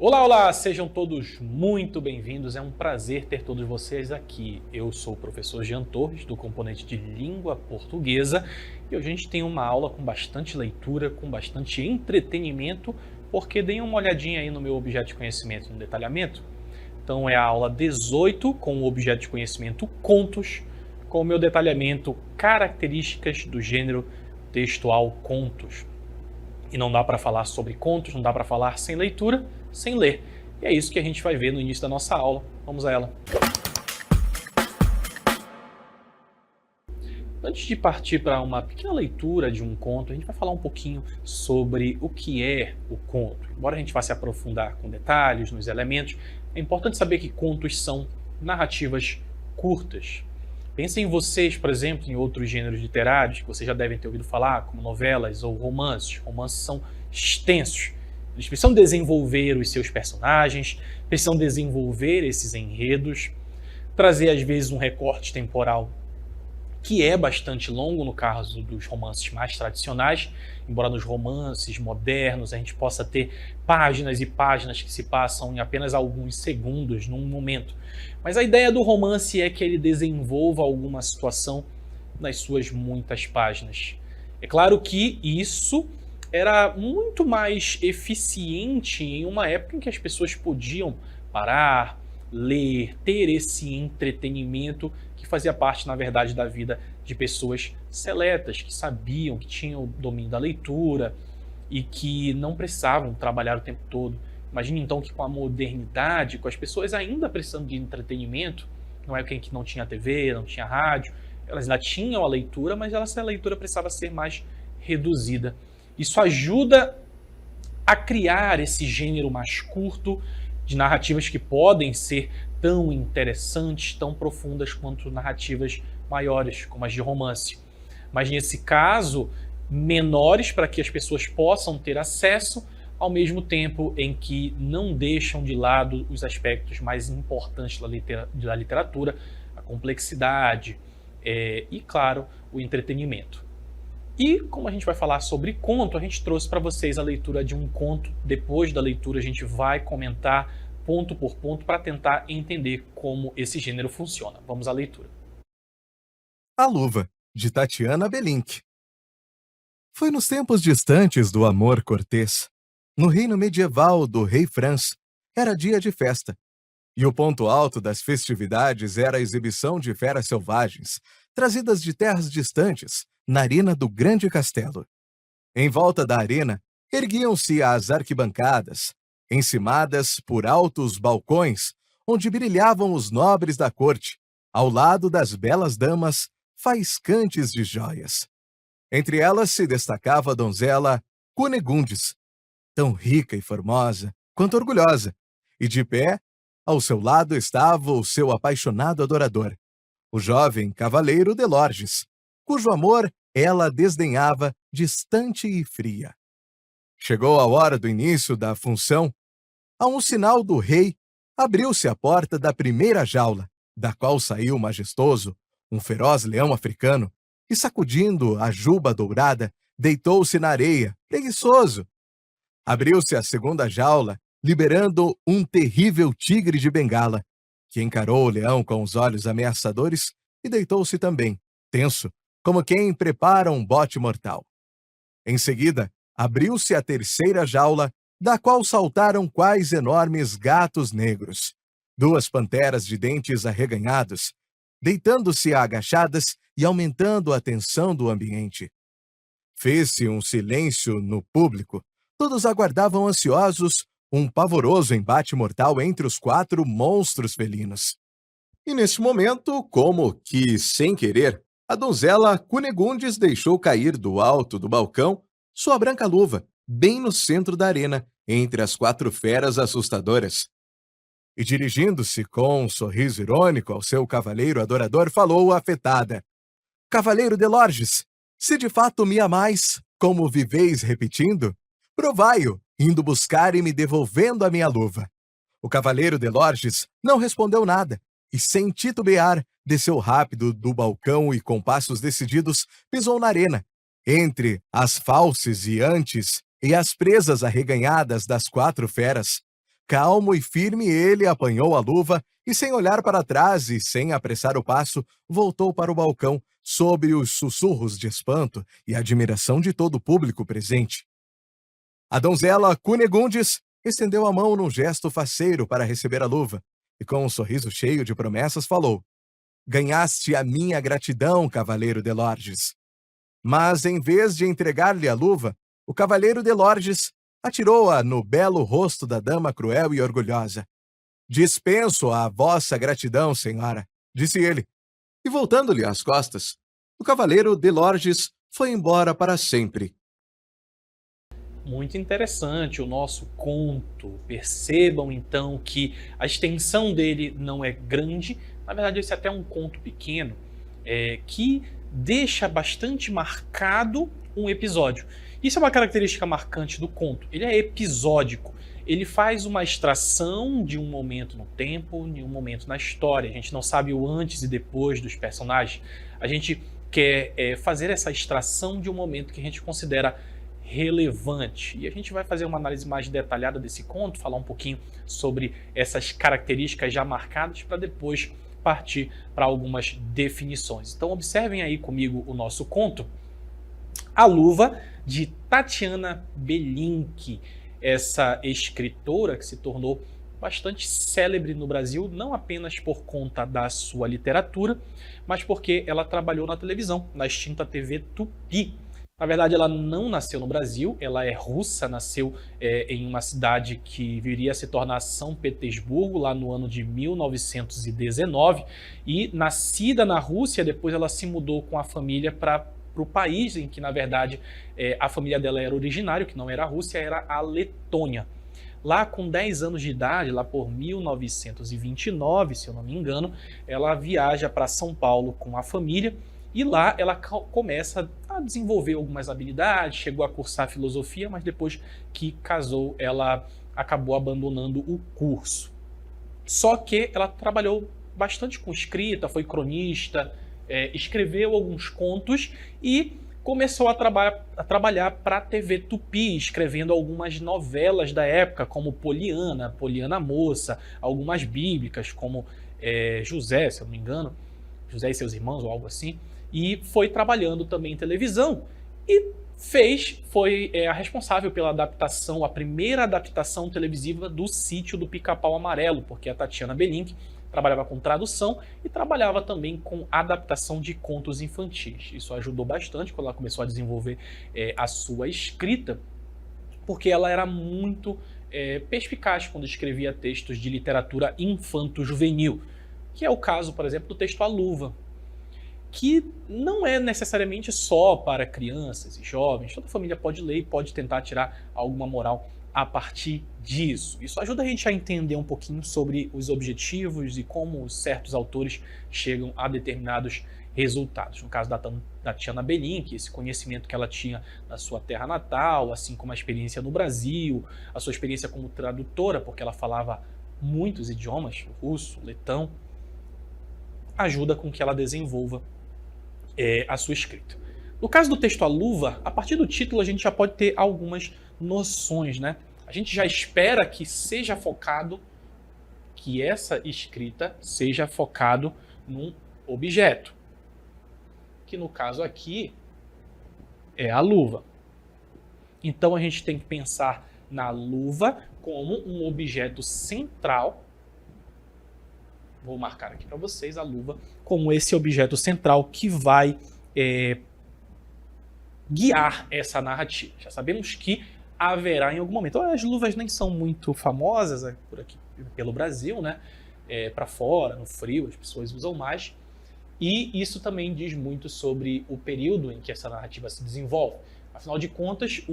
Olá, olá! Sejam todos muito bem-vindos. É um prazer ter todos vocês aqui. Eu sou o professor Jean Torres, do componente de Língua Portuguesa, e hoje a gente tem uma aula com bastante leitura, com bastante entretenimento, porque deem uma olhadinha aí no meu objeto de conhecimento no detalhamento. Então é a aula 18 com o objeto de conhecimento contos, com o meu detalhamento características do gênero textual contos. E não dá para falar sobre contos, não dá para falar sem leitura, sem ler. E é isso que a gente vai ver no início da nossa aula. Vamos a ela. Antes de partir para uma pequena leitura de um conto, a gente vai falar um pouquinho sobre o que é o conto. Embora a gente vá se aprofundar com detalhes, nos elementos, é importante saber que contos são narrativas curtas. Pensem vocês, por exemplo, em outros gêneros literários que vocês já devem ter ouvido falar, como novelas ou romances. Romances são extensos. Eles precisam desenvolver os seus personagens, precisam desenvolver esses enredos, trazer às vezes um recorte temporal que é bastante longo no caso dos romances mais tradicionais, embora nos romances modernos a gente possa ter páginas e páginas que se passam em apenas alguns segundos, num momento. Mas a ideia do romance é que ele desenvolva alguma situação nas suas muitas páginas. É claro que isso era muito mais eficiente em uma época em que as pessoas podiam parar, ler, ter esse entretenimento que fazia parte, na verdade, da vida de pessoas seletas, que sabiam, que tinham o domínio da leitura e que não precisavam trabalhar o tempo todo. Imagine então que com a modernidade, com as pessoas ainda precisando de entretenimento, não é quem que não tinha TV, não tinha rádio, elas ainda tinham a leitura, mas essa leitura precisava ser mais reduzida. Isso ajuda a criar esse gênero mais curto de narrativas que podem ser tão interessantes, tão profundas quanto narrativas maiores, como as de romance. Mas nesse caso, menores para que as pessoas possam ter acesso, ao mesmo tempo em que não deixam de lado os aspectos mais importantes da literatura, a complexidade e, claro, o entretenimento. E como a gente vai falar sobre conto, a gente trouxe para vocês a leitura de um conto. Depois da leitura a gente vai comentar ponto por ponto para tentar entender como esse gênero funciona. Vamos à leitura. A Luva, de Tatiana Belink. Foi nos tempos distantes do amor cortês. No reino medieval do rei Franz, era dia de festa. E o ponto alto das festividades era a exibição de feras selvagens, trazidas de terras distantes, na arena do grande castelo. Em volta da arena, erguiam-se as arquibancadas, encimadas por altos balcões, onde brilhavam os nobres da corte, ao lado das belas damas faiscantes de joias. Entre elas se destacava a donzela Cunegundes, tão rica e formosa quanto orgulhosa, e de pé, ao seu lado estava o seu apaixonado adorador, o jovem cavaleiro de Lorges, cujo amor ela desdenhava distante e fria. Chegou a hora do início da função. A um sinal do rei, abriu-se a porta da primeira jaula, da qual saiu majestoso um feroz leão africano, e sacudindo a juba dourada, deitou-se na areia, preguiçoso. Abriu-se a segunda jaula, liberando um terrível tigre de Bengala, que encarou o leão com os olhos ameaçadores e deitou-se também, tenso, como quem prepara um bote mortal. Em seguida, abriu-se a terceira jaula, da qual saltaram quais enormes gatos negros, duas panteras de dentes arreganhados, deitando-se agachadas e aumentando a tensão do ambiente. Fez-se um silêncio no público. Todos aguardavam ansiosos um pavoroso embate mortal entre os quatro monstros felinos. E nesse momento, como que sem querer, a donzela Cunegundes deixou cair do alto do balcão sua branca luva, bem no centro da arena, entre as quatro feras assustadoras. E dirigindo-se com um sorriso irônico ao seu cavaleiro adorador, falou afetada: Cavaleiro de Lorges, se de fato me amais, como viveis repetindo, provai-o, indo buscar e me devolvendo a minha luva. O cavaleiro de Lorges não respondeu nada, e sem titubear, desceu rápido do balcão e com passos decididos pisou na arena, entre as falses e antes e as presas arreganhadas das quatro feras, Calmo e firme, ele apanhou a luva e, sem olhar para trás e sem apressar o passo, voltou para o balcão, sob os sussurros de espanto e admiração de todo o público presente. A donzela Cunegundes estendeu a mão num gesto faceiro para receber a luva e, com um sorriso cheio de promessas, falou: "Ganhaste a minha gratidão, cavaleiro de Lorges." Mas, em vez de entregar-lhe a luva, o cavaleiro de Lorges atirou-a no belo rosto da dama cruel e orgulhosa. "Dispenso a vossa gratidão, senhora", disse ele, e, voltando-lhe as costas, o cavaleiro de Lorges foi embora para sempre. Muito interessante o nosso conto. Percebam então que a extensão dele não é grande, na verdade esse é até um conto pequeno, que deixa bastante marcado um episódio. Isso é uma característica marcante do conto, ele é episódico. Ele faz uma extração de um momento no tempo, de um momento na história. A gente não sabe o antes e depois dos personagens. A gente quer fazer essa extração de um momento que a gente considera relevante. E a gente vai fazer uma análise mais detalhada desse conto, falar um pouquinho sobre essas características já marcadas para depois partir para algumas definições. Então observem aí comigo o nosso conto, A Luva, de Tatiana Belink, essa escritora que se tornou bastante célebre no Brasil, não apenas por conta da sua literatura, mas porque ela trabalhou na televisão, na extinta TV Tupi. Na verdade, ela não nasceu no Brasil, ela é russa, nasceu em uma cidade que viria a se tornar São Petersburgo, lá no ano de 1919, e nascida na Rússia, depois ela se mudou com a família para o país em que, na verdade, a família dela era originária, que não era a Rússia, era a Letônia. Lá com 10 anos de idade, lá por 1929, se eu não me engano, ela viaja para São Paulo com a família, e lá ela começa a desenvolver algumas habilidades, chegou a cursar filosofia, mas depois que casou, ela acabou abandonando o curso. Só que ela trabalhou bastante com escrita, foi cronista, escreveu alguns contos e começou a trabalhar para a TV Tupi, escrevendo algumas novelas da época, como Poliana, Poliana Moça, algumas bíblicas, como José, se eu não me engano, José e seus irmãos, ou algo assim, e foi trabalhando também em televisão, e foi a responsável pela adaptação, a primeira adaptação televisiva do Sítio do Pica-Pau Amarelo, porque a Tatiana Belink trabalhava com tradução e trabalhava também com adaptação de contos infantis. Isso ajudou bastante quando ela começou a desenvolver a sua escrita, porque ela era muito perspicaz quando escrevia textos de literatura infanto-juvenil, que é o caso, por exemplo, do texto A Luva, que não é necessariamente só para crianças e jovens. Toda família pode ler e pode tentar tirar alguma moral a partir disso. Isso ajuda a gente a entender um pouquinho sobre os objetivos e como certos autores chegam a determinados resultados. No caso da Tatiana Belink, esse conhecimento que ela tinha na sua terra natal, assim como a experiência no Brasil, a sua experiência como tradutora, porque ela falava muitos idiomas, russo, letão, ajuda com que ela desenvolva a sua escrita. No caso do texto A Luva, a partir do título a gente já pode ter algumas noções, né? A gente já espera que seja focado, que essa escrita seja focado num objeto, que no caso aqui é a luva. Então a gente tem que pensar na luva como um objeto central. Vou marcar aqui para vocês a luva como esse objeto central que vai guiar essa narrativa. Já sabemos que haverá em algum momento. As luvas nem são muito famosas por aqui pelo Brasil, né? Para fora, no frio, as pessoas usam mais. E isso também diz muito sobre o período em que essa narrativa se desenvolve. Afinal de contas,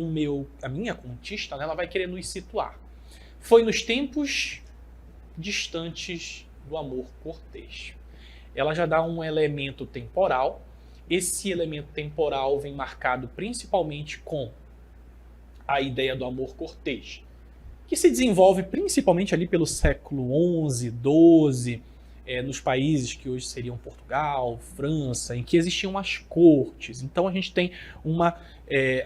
a minha contista, né, ela vai querer nos situar. Foi nos tempos distantes do amor cortês. Ela já dá um elemento temporal. Esse elemento temporal vem marcado principalmente com a ideia do amor cortês, que se desenvolve principalmente ali pelo século XI, XII, nos países que hoje seriam Portugal, França, em que existiam as cortes. Então a gente tem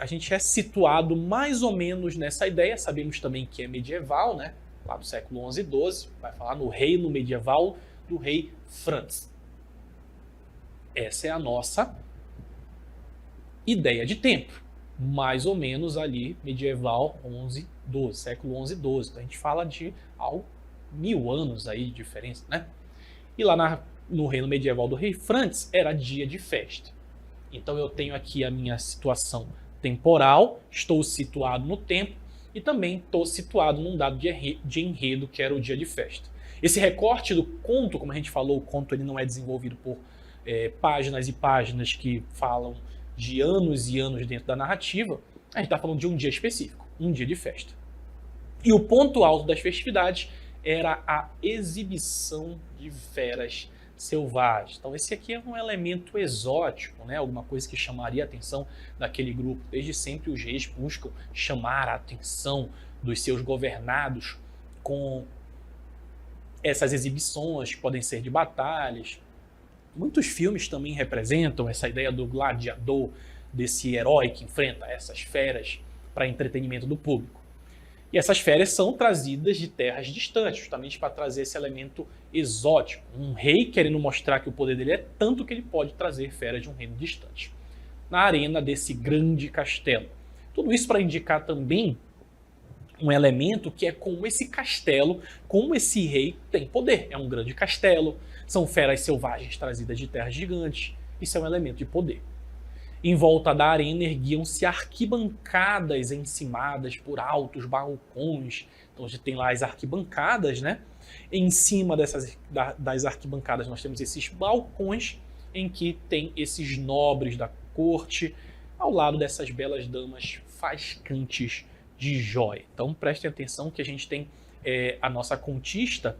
a gente é situado mais ou menos nessa ideia. Sabemos também que é medieval, né? lá do século XI e XII, vai falar no reino medieval do rei Franz. Essa é a nossa ideia de tempo, mais ou menos ali medieval 11, 12, século 11 e 12. Então a gente fala de 1000 anos aí de diferença, né? E lá no reino medieval do rei Franz era dia de festa. Então eu tenho aqui a minha situação temporal, estou situado no tempo e também estou situado num dado de enredo, que era o dia de festa. Esse recorte do conto, como a gente falou, o conto ele não é desenvolvido por páginas e páginas que falam de anos e anos dentro da narrativa. A gente está falando de um dia específico, um dia de festa. E o ponto alto das festividades era a exibição de feras selvagens. Então esse aqui é um elemento exótico, né? Alguma coisa que chamaria a atenção daquele grupo. Desde sempre os reis buscam chamar a atenção dos seus governados com essas exibições, que podem ser de batalhas. Muitos filmes também representam essa ideia do gladiador, desse herói que enfrenta essas feras para entretenimento do público. E essas feras são trazidas de terras distantes, justamente para trazer esse elemento exótico. Um rei querendo mostrar que o poder dele é tanto que ele pode trazer feras de um reino distante. Na arena desse grande castelo. Tudo isso para indicar também um elemento que é como esse castelo, como esse rei tem poder. É um grande castelo, são feras selvagens trazidas de terras gigantes. Isso é um elemento de poder. Em volta da arena erguiam-se arquibancadas encimadas por altos balcões. Então a gente tem lá as arquibancadas, né? Em cima das arquibancadas nós temos esses balcões em que tem esses nobres da corte, ao lado dessas belas damas fascantes de jóia. Então prestem atenção que a gente tem a nossa contista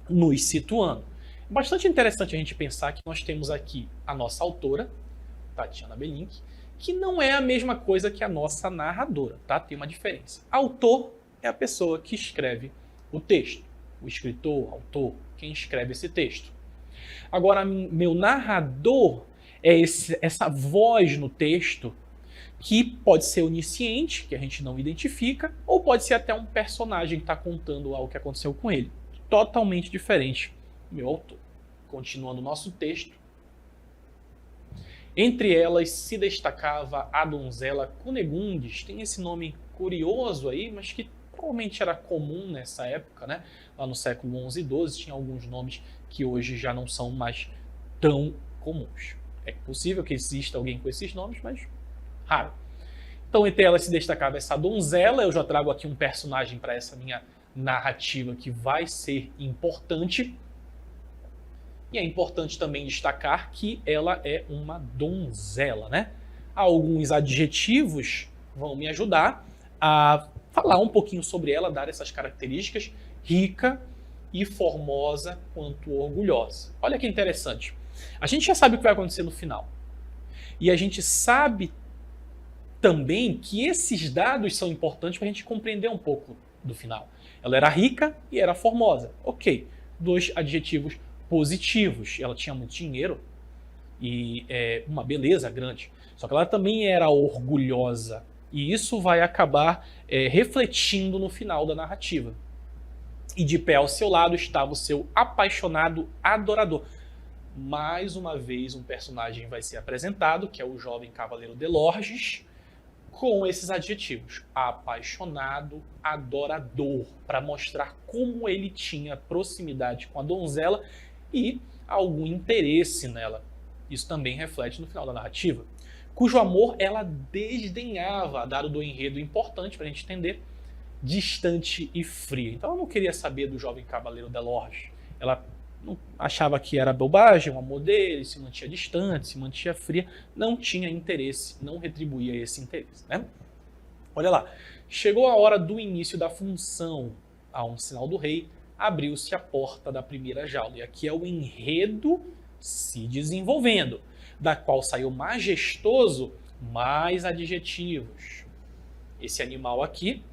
nos situando. É bastante interessante a gente pensar que nós temos aqui a nossa autora, Tatiana Belink, que não é a mesma coisa que a nossa narradora, tá? Tem uma diferença. Autor é a pessoa que escreve o texto, o escritor, o autor, quem escreve esse texto. Agora, meu narrador é essa voz no texto que pode ser onisciente, que a gente não identifica, ou pode ser até um personagem que está contando algo que aconteceu com ele. Totalmente diferente, meu autor. Continuando o nosso texto. Entre elas se destacava a donzela Cunegundes. Tem esse nome curioso aí, mas que provavelmente era comum nessa época, né? Lá no século XI e XII tinha alguns nomes que hoje já não são mais tão comuns. É possível que exista alguém com esses nomes, mas raro. Então entre elas se destacava essa donzela. Eu já trago aqui um personagem para essa minha narrativa que vai ser importante. E é importante também destacar que ela é uma donzela, né? Alguns adjetivos vão me ajudar a falar um pouquinho sobre ela, dar essas características: rica e formosa quanto orgulhosa. Olha que interessante. A gente já sabe o que vai acontecer no final. E a gente sabe também que esses dados são importantes para a gente compreender um pouco do final. Ela era rica e era formosa. Ok, dois adjetivos positivos. Ela tinha muito dinheiro e uma beleza grande. Só que ela também era orgulhosa. E isso vai acabar refletindo no final da narrativa. E de pé ao seu lado estava o seu apaixonado adorador. Mais uma vez um personagem vai ser apresentado, que é o jovem cavaleiro de Lorges, com esses adjetivos: apaixonado, adorador, para mostrar como ele tinha proximidade com a donzela e algum interesse nela. Isso também reflete no final da narrativa. Cujo amor ela desdenhava, dado do enredo importante para a gente entender, distante e fria. Então ela não queria saber do jovem cavaleiro de Lorges. Ela não achava que era bobagem o amor dele, se mantinha distante, se mantinha fria, não tinha interesse, não retribuía esse interesse, né? Olha lá, chegou a hora do início da função. A um sinal do rei, abriu-se a porta da primeira jaula. E aqui é o enredo se desenvolvendo, da qual saiu majestoso mais adjetivos. Esse animal aqui,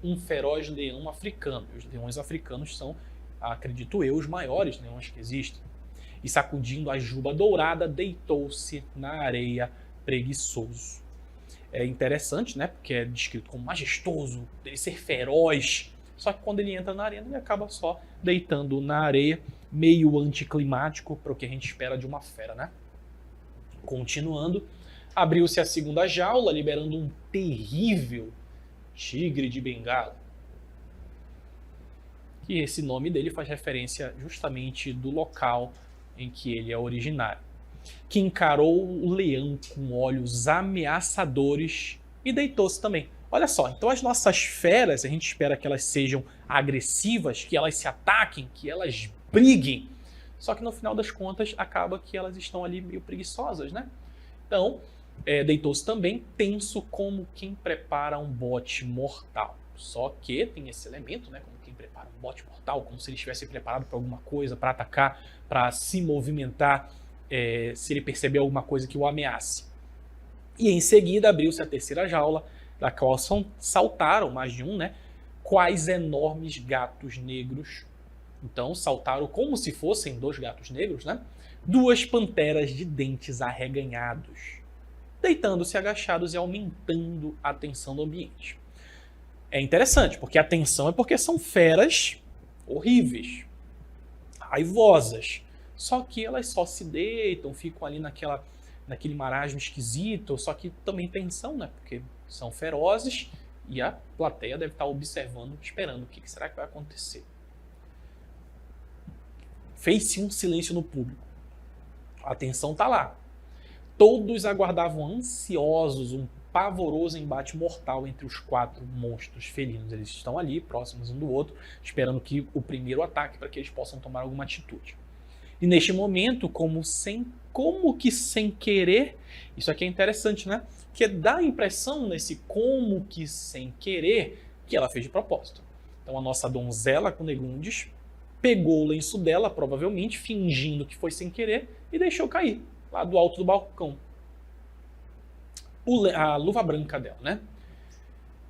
um feroz leão africano. Os leões africanos são, acredito eu, os maiores leões que existem. E sacudindo a juba dourada, deitou-se na areia preguiçoso. É interessante, né? Porque é descrito como majestoso, dele ser feroz. Só que quando ele entra na arena, ele acaba só deitando na areia, meio anticlimático para o que a gente espera de uma fera, né? Continuando, abriu-se a segunda jaula, liberando um terrível tigre de Bengala. E esse nome dele faz referência justamente do local em que ele é originário, que encarou o leão com olhos ameaçadores e deitou-se também. Olha só, então as nossas feras, a gente espera que elas sejam agressivas, que elas se ataquem, que elas briguem, só que no final das contas acaba que elas estão ali meio preguiçosas, né? Então, deitou-se também, tenso como quem prepara um bote mortal. Só que tem esse elemento, né, como quem prepara um bote mortal, como se ele estivesse preparado para alguma coisa, para atacar, para se movimentar, se ele perceber alguma coisa que o ameace. E em seguida abriu-se a terceira jaula, da qual saltaram mais de um, né, quais enormes gatos negros. Então saltaram como se fossem 2 gatos negros, né, 2 panteras de dentes arreganhados, deitando-se agachados e aumentando a tensão do ambiente. É interessante, porque a tensão é porque são feras horríveis, raivosas. Só que elas só se deitam, ficam ali naquele marasmo esquisito, só que também tensão, né? Porque são ferozes e a plateia deve estar observando, esperando o que será que vai acontecer. Fez-se um silêncio no público. A tensão está lá. Todos aguardavam ansiosos um pavoroso embate mortal entre os 4 monstros felinos. Eles estão ali, próximos um do outro, esperando que o primeiro ataque para que eles possam tomar alguma atitude. E neste momento, como que sem querer, isso aqui é interessante, né? Que dá a impressão nesse como que sem querer que ela fez de propósito. Então a nossa donzela Cunegondes pegou o lenço dela, provavelmente, fingindo que foi sem querer, e deixou cair lá do alto do balcão. A luva branca dela, né?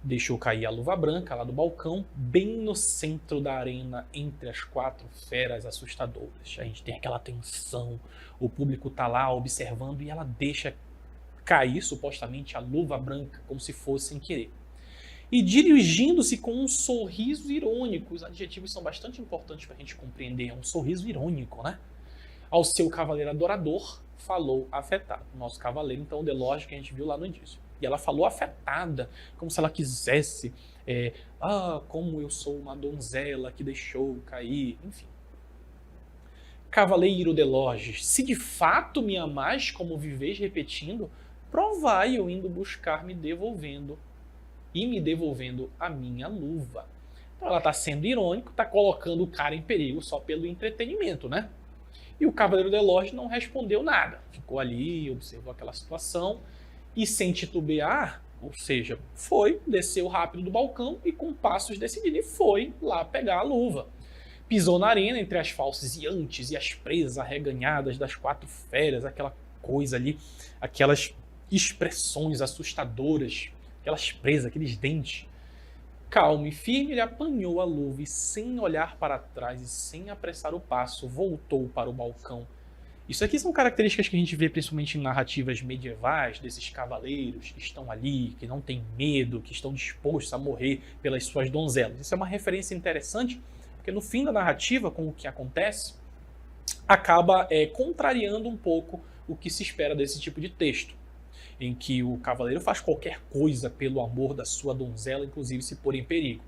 Deixou cair a luva branca lá do balcão, bem no centro da arena, entre as 4 feras assustadoras. A gente tem aquela tensão, o público tá lá observando e ela deixa cair, supostamente, a luva branca, como se fosse sem querer. E dirigindo-se com um sorriso irônico, os adjetivos são bastante importantes para a gente compreender, é um sorriso irônico, né? Ao seu cavaleiro adorador, falou afetado. O nosso cavaleiro, então, o Delorge, que a gente viu lá no início. E ela falou afetada, como se ela quisesse, como eu sou uma donzela que deixou cair, enfim. Cavaleiro Delorge, se de fato me amais como viveis repetindo, provai eu indo buscar me devolvendo a minha luva. Então ela está sendo irônico, está colocando o cara em perigo só pelo entretenimento, né? E o Cavaleiro Delorge não respondeu nada. Ficou ali, observou aquela situação e sem titubear, ou seja, desceu rápido do balcão e com passos decididos foi lá pegar a luva. Pisou na arena entre as falciantes e as presas arreganhadas das 4 feras, aquela coisa ali, aquelas expressões assustadoras, aquelas presas, aqueles dentes. Calmo e firme, ele apanhou a luva e, sem olhar para trás e sem apressar o passo, voltou para o balcão. Isso aqui são características que a gente vê principalmente em narrativas medievais, desses cavaleiros que estão ali, que não têm medo, que estão dispostos a morrer pelas suas donzelas. Isso é uma referência interessante, porque no fim da narrativa, com o que acontece, acaba contrariando um pouco o que se espera desse tipo de texto, em que o cavaleiro faz qualquer coisa pelo amor da sua donzela, inclusive se pôr em perigo.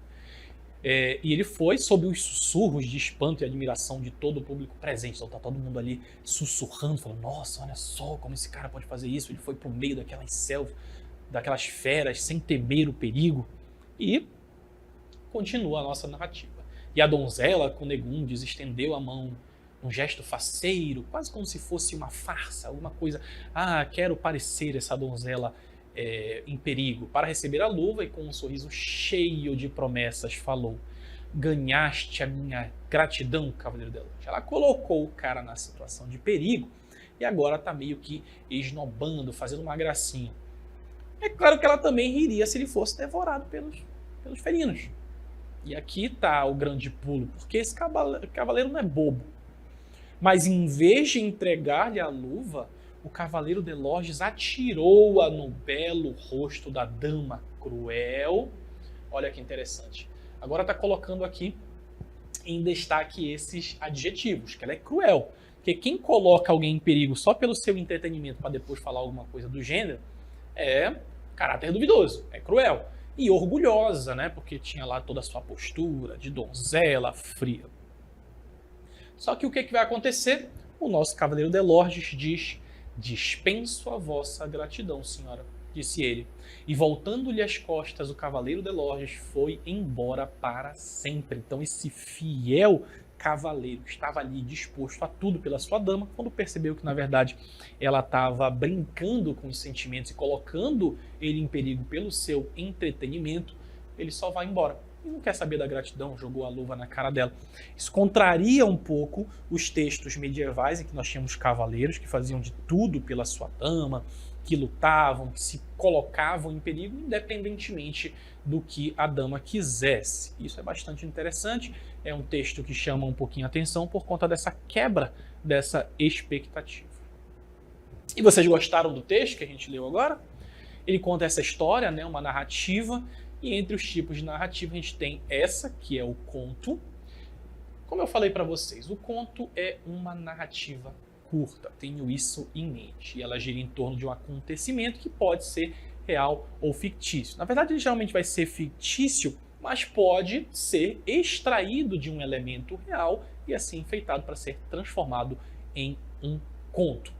E ele foi sob os sussurros de espanto e admiração de todo o público presente. Então tá todo mundo ali sussurrando, falando, nossa, olha só como esse cara pode fazer isso. Ele foi pro meio daquelas selvas, daquelas feras, sem temer o perigo. E continua a nossa narrativa. E a donzela Cunegondes estendeu a mão, um gesto faceiro, quase como se fosse uma farsa, alguma coisa. Quero parecer essa donzela em perigo. Para receber a luva e com um sorriso cheio de promessas falou, ganhaste a minha gratidão, Cavaleiro Delorge. Ela colocou o cara na situação de perigo e agora está meio que esnobando, fazendo uma gracinha. É claro que ela também riria se ele fosse devorado pelos felinos. E aqui está o grande pulo, porque esse cavaleiro não é bobo. Mas em vez de entregar-lhe a luva, o Cavaleiro Delorge atirou-a no belo rosto da dama cruel. Olha que interessante. Agora está colocando aqui em destaque esses adjetivos, que ela é cruel. Porque quem coloca alguém em perigo só pelo seu entretenimento para depois falar alguma coisa do gênero é caráter duvidoso, é cruel. E orgulhosa, né? Porque tinha lá toda a sua postura de donzela fria. Só que o que vai acontecer? O nosso cavaleiro de Lorges diz: dispenso a vossa gratidão, senhora, disse ele. E voltando-lhe as costas, o cavaleiro de Lorges foi embora para sempre. Então esse fiel cavaleiro estava ali disposto a tudo pela sua dama, quando percebeu que na verdade ela estava brincando com os sentimentos e colocando ele em perigo pelo seu entretenimento, ele só vai embora. E não quer saber da gratidão, jogou a luva na cara dela. Isso contraria um pouco os textos medievais em que nós tínhamos cavaleiros que faziam de tudo pela sua dama, que lutavam, que se colocavam em perigo, independentemente do que a dama quisesse. Isso é bastante interessante, é um texto que chama um pouquinho a atenção por conta dessa quebra dessa expectativa. E vocês gostaram do texto que a gente leu agora? Ele conta essa história, né, uma narrativa, e entre os tipos de narrativa a gente tem essa, que é o conto. Como eu falei para vocês, o conto é uma narrativa curta, tenho isso em mente. E ela gira em torno de um acontecimento que pode ser real ou fictício. Na verdade, ele geralmente vai ser fictício, mas pode ser extraído de um elemento real e assim enfeitado para ser transformado em um conto.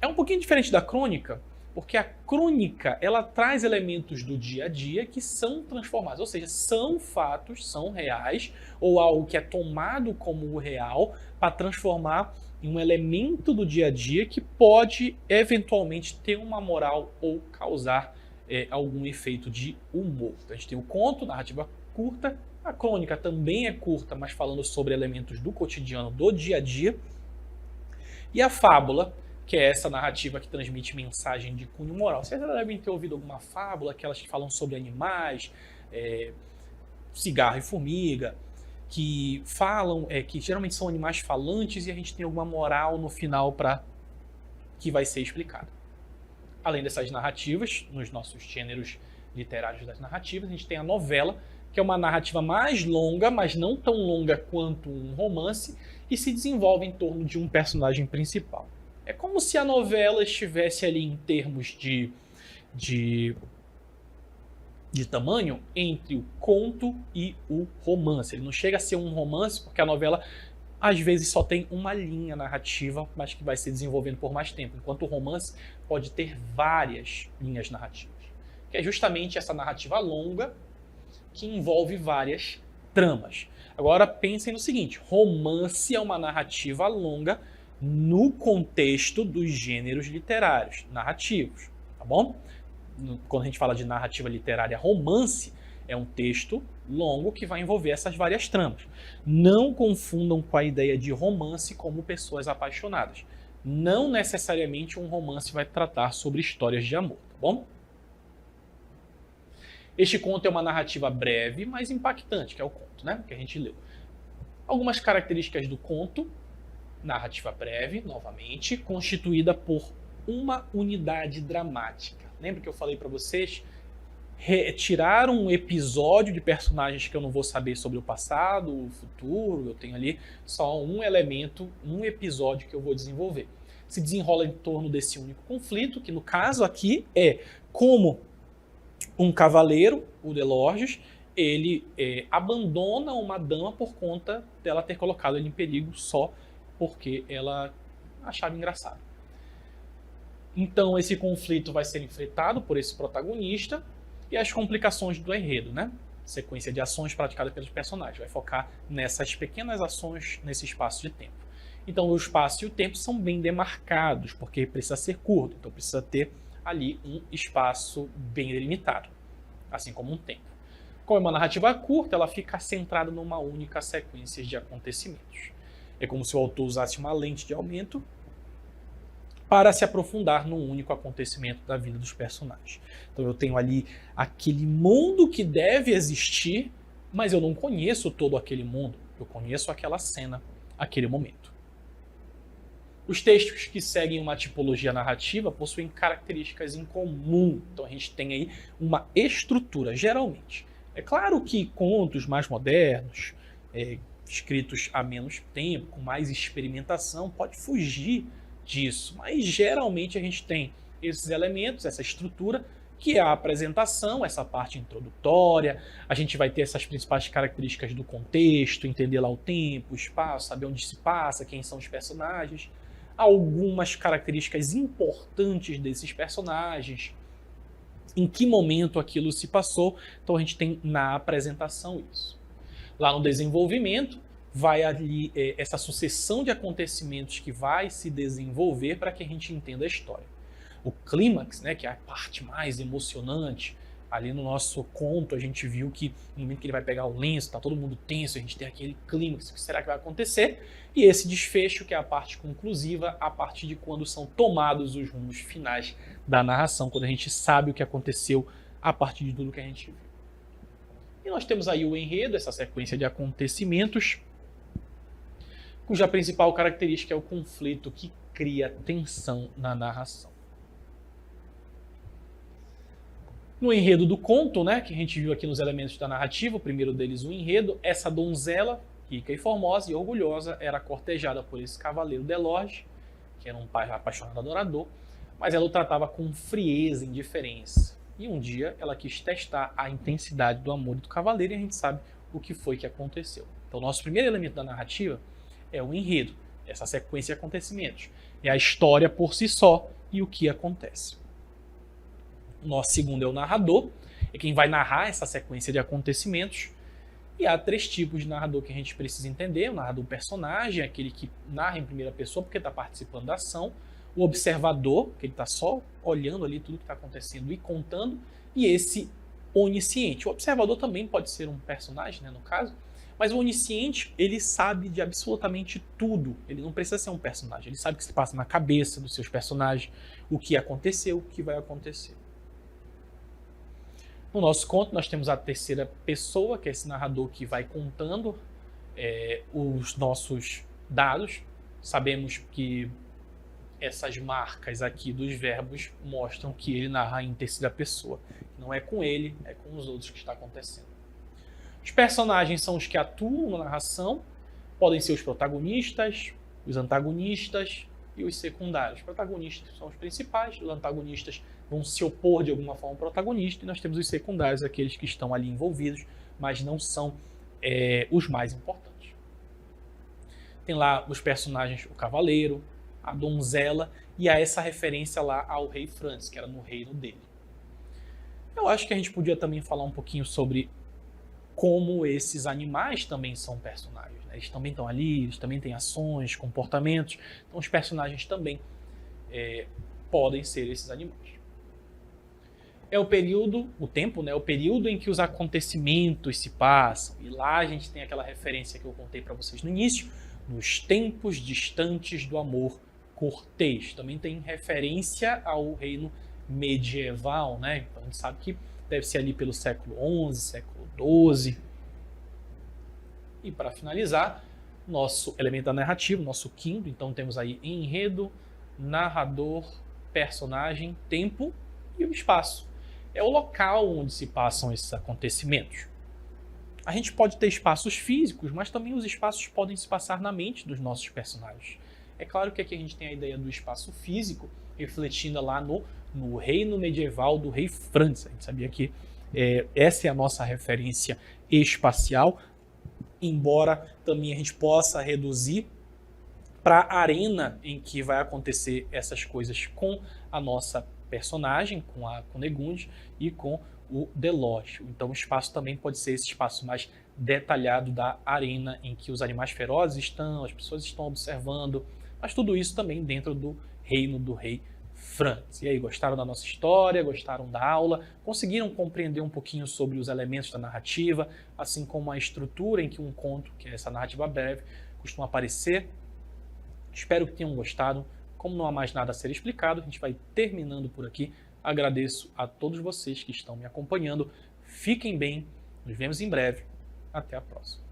É um pouquinho diferente da crônica, porque a crônica ela traz elementos do dia a dia que são transformados, ou seja, são fatos, são reais, ou algo que é tomado como o real para transformar em um elemento do dia a dia que pode eventualmente ter uma moral ou causar algum efeito de humor. Então, a gente tem o conto, narrativa curta, a crônica também é curta, mas falando sobre elementos do cotidiano, do dia a dia, e a fábula, que é essa narrativa que transmite mensagem de cunho moral. Vocês já devem ter ouvido alguma fábula, aquelas que falam sobre animais, cigarro e formiga, que falam, que geralmente são animais falantes e a gente tem alguma moral no final que vai ser explicada. Além dessas narrativas, nos nossos gêneros literários das narrativas, a gente tem a novela, que é uma narrativa mais longa, mas não tão longa quanto um romance, e se desenvolve em torno de um personagem principal. É como se a novela estivesse ali em termos de tamanho entre o conto e o romance. Ele não chega a ser um romance, porque a novela às vezes só tem uma linha narrativa, mas que vai se desenvolvendo por mais tempo, enquanto o romance pode ter várias linhas narrativas. Que é justamente essa narrativa longa que envolve várias tramas. Agora pensem no seguinte, romance é uma narrativa longa no contexto dos gêneros literários, narrativos, tá bom? Quando a gente fala de narrativa literária, romance é um texto longo que vai envolver essas várias tramas. Não confundam com a ideia de romance como pessoas apaixonadas. Não necessariamente um romance vai tratar sobre histórias de amor, tá bom? Este conto é uma narrativa breve, mas impactante, que é o conto, né? Que a gente leu. Algumas características do conto: narrativa breve, novamente, constituída por uma unidade dramática. Lembra que eu falei para vocês? Retirar um episódio de personagens que eu não vou saber sobre o passado, o futuro, eu tenho ali só um elemento, um episódio que eu vou desenvolver. Se desenrola em torno desse único conflito, que no caso aqui é como um cavaleiro, o de Lorges, ele abandona uma dama por conta dela ter colocado ele em perigo só porque ela achava engraçado. Então esse conflito vai ser enfrentado por esse protagonista e as complicações do enredo, né? Sequência de ações praticadas pelos personagens. Vai focar nessas pequenas ações nesse espaço de tempo. Então o espaço e o tempo são bem demarcados, porque precisa ser curto, então precisa ter ali um espaço bem delimitado, assim como um tempo. Como é uma narrativa curta, ela fica centrada numa única sequência de acontecimentos. É como se o autor usasse uma lente de aumento para se aprofundar num único acontecimento da vida dos personagens. Então eu tenho ali aquele mundo que deve existir, mas eu não conheço todo aquele mundo. Eu conheço aquela cena, aquele momento. Os textos que seguem uma tipologia narrativa possuem características em comum. Então a gente tem aí uma estrutura, geralmente. É claro que contos mais modernos, escritos há menos tempo, com mais experimentação, pode fugir disso, mas geralmente a gente tem esses elementos, essa estrutura, que é a apresentação, essa parte introdutória, a gente vai ter essas principais características do contexto, entender lá o tempo, o espaço, saber onde se passa, quem são os personagens, algumas características importantes desses personagens, em que momento aquilo se passou, então a gente tem na apresentação isso. Lá no desenvolvimento, vai ali essa sucessão de acontecimentos que vai se desenvolver para que a gente entenda a história. O clímax, né, que é a parte mais emocionante, ali no nosso conto a gente viu que no momento que ele vai pegar o lenço, está todo mundo tenso, a gente tem aquele clímax, o que será que vai acontecer? E esse desfecho, que é a parte conclusiva, a partir de quando são tomados os rumos finais da narração, quando a gente sabe o que aconteceu a partir de tudo que a gente viu. E nós temos aí o enredo, essa sequência de acontecimentos, cuja principal característica é o conflito que cria tensão na narração. No enredo do conto, né, que a gente viu aqui nos elementos da narrativa, o primeiro deles, o enredo, essa donzela, rica e formosa e orgulhosa, era cortejada por esse cavaleiro Delorge, que era um pai apaixonado adorador, mas ela o tratava com frieza e indiferença. E um dia ela quis testar a intensidade do amor do cavaleiro e a gente sabe o que foi que aconteceu. Então, o nosso primeiro elemento da narrativa é o enredo, essa sequência de acontecimentos. É a história por si só e o que acontece. O nosso segundo é o narrador, é quem vai narrar essa sequência de acontecimentos. E há 3 tipos de narrador que a gente precisa entender. O narrador personagem, aquele que narra em primeira pessoa porque está participando da ação. O observador, que ele está só olhando ali tudo que está acontecendo e contando. E esse onisciente. O observador também pode ser um personagem, né, no caso. Mas o onisciente, ele sabe de absolutamente tudo. Ele não precisa ser um personagem. Ele sabe o que se passa na cabeça dos seus personagens, o que aconteceu, o que vai acontecer. No nosso conto, nós temos a terceira pessoa, que é esse narrador que vai contando os nossos dados. Sabemos que essas marcas aqui dos verbos mostram que ele narra em terceira pessoa. Não é com ele, é com os outros que está acontecendo. Os personagens são os que atuam na narração, podem ser os protagonistas, os antagonistas e os secundários. Os protagonistas são os principais, os antagonistas vão se opor de alguma forma ao protagonista, e nós temos os secundários, aqueles que estão ali envolvidos, mas não são os mais importantes. Tem lá os personagens, o cavaleiro, a donzela, e há essa referência lá ao rei Franz, que era no reino dele. Eu acho que a gente podia também falar um pouquinho sobre como esses animais também são personagens, né? Eles também estão ali, eles também têm ações, comportamentos, então os personagens também podem ser esses animais. É o período, o tempo, né? O período em que os acontecimentos se passam. E lá a gente tem aquela referência que eu contei para vocês no início, nos tempos distantes do amor cortês. Também tem referência ao reino medieval, né? Então a gente sabe que deve ser ali pelo século XI, século XII. E para finalizar, nosso elemento da narrativa, nosso quinto, então temos aí enredo, narrador, personagem, tempo e o espaço. É o local onde se passam esses acontecimentos. A gente pode ter espaços físicos, mas também os espaços podem se passar na mente dos nossos personagens. É claro que aqui a gente tem a ideia do espaço físico, refletindo lá no reino medieval do rei Franz. A gente sabia que essa é a nossa referência espacial, embora também a gente possa reduzir para a arena em que vai acontecer essas coisas com a nossa personagem, com a Cunegonde e com o Delorge. Então o espaço também pode ser esse espaço mais detalhado da arena em que os animais ferozes estão, as pessoas estão observando, mas tudo isso também dentro do reino do rei Franz. E aí, gostaram da nossa história? Gostaram da aula? Conseguiram compreender um pouquinho sobre os elementos da narrativa, assim como a estrutura em que um conto, que é essa narrativa breve, costuma aparecer? Espero que tenham gostado. Como não há mais nada a ser explicado, a gente vai terminando por aqui. Agradeço a todos vocês que estão me acompanhando. Fiquem bem, nos vemos em breve. Até a próxima.